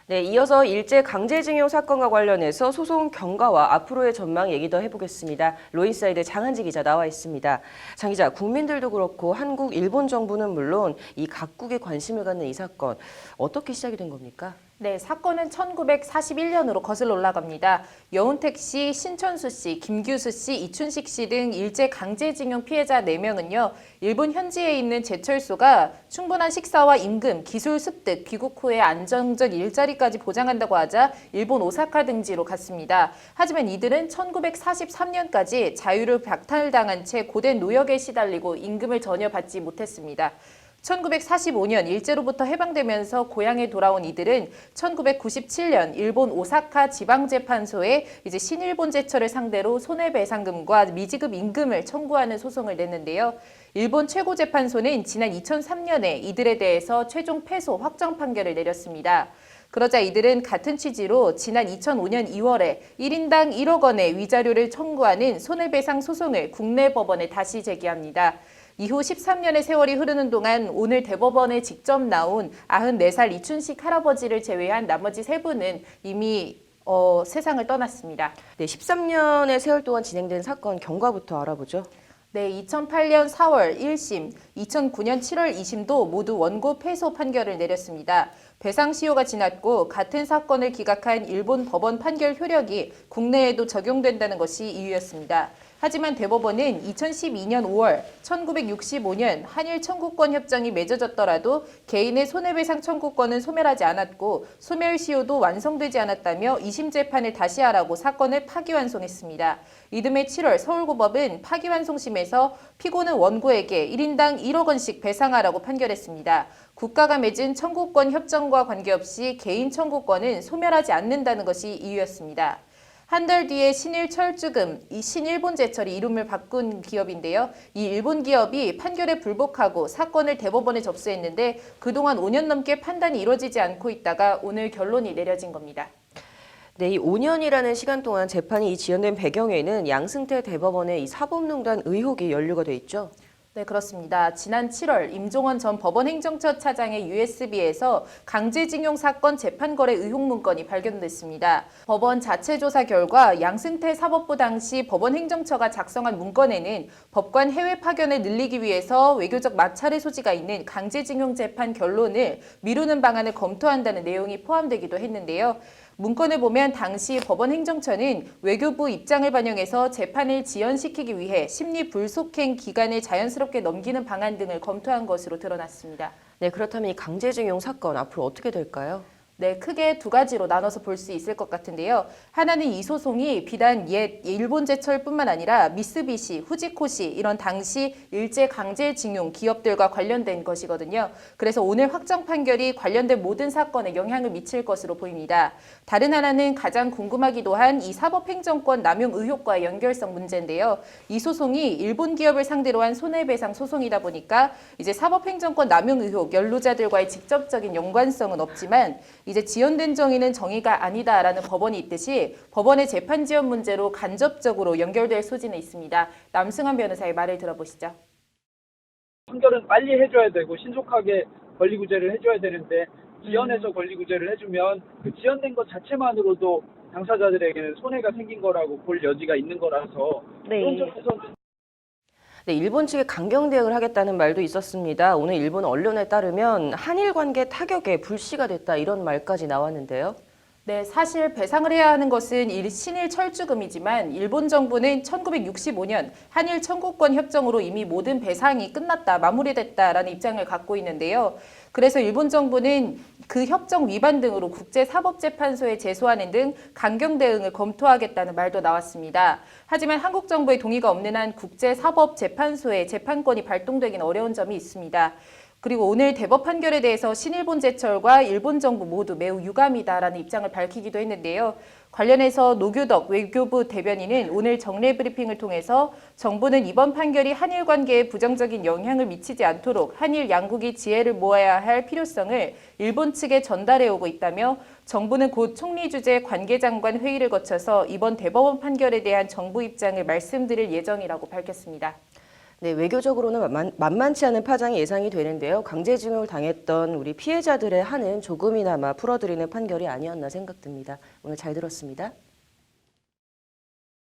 네, 이어서 일제 강제징용 사건과 관련해서 소송 경과와 앞으로의 전망 얘기 더 해보겠습니다. 로인사이드 장한지 기자 나와 있습니다. 장 기자, 국민들도 그렇고 한국, 일본 정부는 물론 이 각국의 관심을 갖는 이 사건 어떻게 시작이 된 겁니까? 네, 사건은 1941년으로 거슬러 올라갑니다. 여운택 씨, 신천수 씨, 김규수 씨, 이춘식 씨 등 일제 강제징용 피해자 4명은요. 일본 현지에 있는 제철소가 충분한 식사와 임금, 기술 습득, 귀국 후에 안정적 일자리까지 보장한다고 하자 일본 오사카 등지로 갔습니다. 하지만 이들은 1943년까지 자유를 박탈당한 채 고된 노역에 시달리고 임금을 전혀 받지 못했습니다. 1945년 일제로부터 해방되면서 고향에 돌아온 이들은 1997년 일본 오사카 지방재판소에 신일본 제철을 상대로 손해배상금과 미지급 임금을 청구하는 소송을 냈는데요. 일본 최고재판소는 지난 2003년에 이들에 대해서 최종 패소 확정 판결을 내렸습니다. 그러자 이들은 같은 취지로 지난 2005년 2월에 1인당 1억 원의 위자료를 청구하는 손해배상 소송을 국내 법원에 다시 제기합니다. 이후 13년의 세월이 흐르는 동안 오늘 대법원에 직접 나온 94살 이춘식 할아버지를 제외한 나머지 3분은 이미 세상을 떠났습니다. 네, 13년의 세월 동안 진행된 사건 경과부터 알아보죠. 네, 2008년 4월 1심, 2009년 7월 2심도 모두 원고 패소 판결을 내렸습니다. 배상 시효가 지났고 같은 사건을 기각한 일본 법원 판결 효력이 국내에도 적용된다는 것이 이유였습니다. 하지만 대법원은 2012년 5월 1965년 한일 청구권 협정이 맺어졌더라도 개인의 손해배상 청구권은 소멸하지 않았고 소멸 시효도 완성되지 않았다며 2심 재판을 다시 하라고 사건을 파기환송했습니다. 이듬해 7월 서울고법은 파기환송심에서 피고는 원고에게 1인당 1억 원씩 배상하라고 판결했습니다. 국가가 맺은 청구권 협정과 관계없이 개인 청구권은 소멸하지 않는다는 것이 이유였습니다. 한 달 뒤에 신일철주금, 이 신일본제철이 이름을 바꾼 기업인데요. 이 일본 기업이 판결에 불복하고 사건을 대법원에 접수했는데 그동안 5년 넘게 판단이 이루어지지 않고 있다가 오늘 결론이 내려진 겁니다. 네, 이 5년이라는 시간 동안 재판이 지연된 배경에는 양승태 대법원의 이 사법농단 의혹이 연루가 돼 있죠. 네, 그렇습니다. 지난 7월 임종원 전 법원행정처 차장의 USB에서 강제징용 사건 재판거래 의혹 문건이 발견됐습니다. 법원 자체 조사 결과 양승태 사법부 당시 법원행정처가 작성한 문건에는 법관 해외 파견을 늘리기 위해서 외교적 마찰의 소지가 있는 강제징용 재판 결론을 미루는 방안을 검토한다는 내용이 포함되기도 했는데요. 문건을 보면 당시 법원행정처는 외교부 입장을 반영해서 재판을 지연시키기 위해 심리불속행 기간을 자연스럽게 넘기는 방안 등을 검토한 것으로 드러났습니다. 네, 그렇다면 이 강제징용 사건 앞으로 어떻게 될까요? 네, 크게 2가지로 나눠서 볼 수 있을 것 같은데요. 하나는 이 소송이 비단 옛 일본제철뿐만 아니라 미쓰비시, 후지코시 이런 당시 일제 강제징용 기업들과 관련된 것이거든요. 그래서 오늘 확정 판결이 관련된 모든 사건에 영향을 미칠 것으로 보입니다. 다른 하나는 가장 궁금하기도 한 이 사법행정권 남용 의혹과의 연결성 문제인데요. 이 소송이 일본 기업을 상대로 한 손해배상 소송이다 보니까 이제 사법행정권 남용 의혹 연루자들과의 직접적인 연관성은 없지만 이제 지연된 정의는 정의가 아니다라는 법원이 있듯이 법원의 재판 지연 문제로 간접적으로 연결될 소지는 있습니다. 남승환 변호사의 말을 들어보시죠. 판결은 빨리 해줘야 되고 신속하게 권리구제를 해줘야 되는데 지연해서 권리구제를 해주면 그 지연된 것 자체만으로도 당사자들에게는 손해가 생긴 거라고 볼 여지가 있는 거라서 그런 점에서는 네, 일본 측이 강경 대응을 하겠다는 말도 있었습니다. 오늘 일본 언론에 따르면 한일 관계 타격에 불씨가 됐다 이런 말까지 나왔는데요. 네, 사실 배상을 해야 하는 것은 신일 철주금이지만 일본 정부는 1965년 한일 청구권 협정으로 이미 모든 배상이 끝났다, 마무리됐다라는 입장을 갖고 있는데요. 그래서 일본 정부는 그 협정 위반 등으로 국제사법재판소에 제소하는 등 강경 대응을 검토하겠다는 말도 나왔습니다. 하지만 한국 정부의 동의가 없는 한 국제사법재판소의 재판권이 발동되기는 어려운 점이 있습니다. 그리고 오늘 대법 판결에 대해서 신일본제철과 일본 정부 모두 매우 유감이다라는 입장을 밝히기도 했는데요. 관련해서 노규덕 외교부 대변인은 오늘 정례 브리핑을 통해서 정부는 이번 판결이 한일 관계에 부정적인 영향을 미치지 않도록 한일 양국이 지혜를 모아야 할 필요성을 일본 측에 전달해 오고 있다며 정부는 곧 총리 주재 관계장관 회의를 거쳐서 이번 대법원 판결에 대한 정부 입장을 말씀드릴 예정이라고 밝혔습니다. 네, 외교적으로는 만만치 않은 파장이 예상이 되는데요. 강제징용을 당했던 우리 피해자들의 한은 조금이나마 풀어드리는 판결이 아니었나 생각됩니다. 오늘 잘 들었습니다.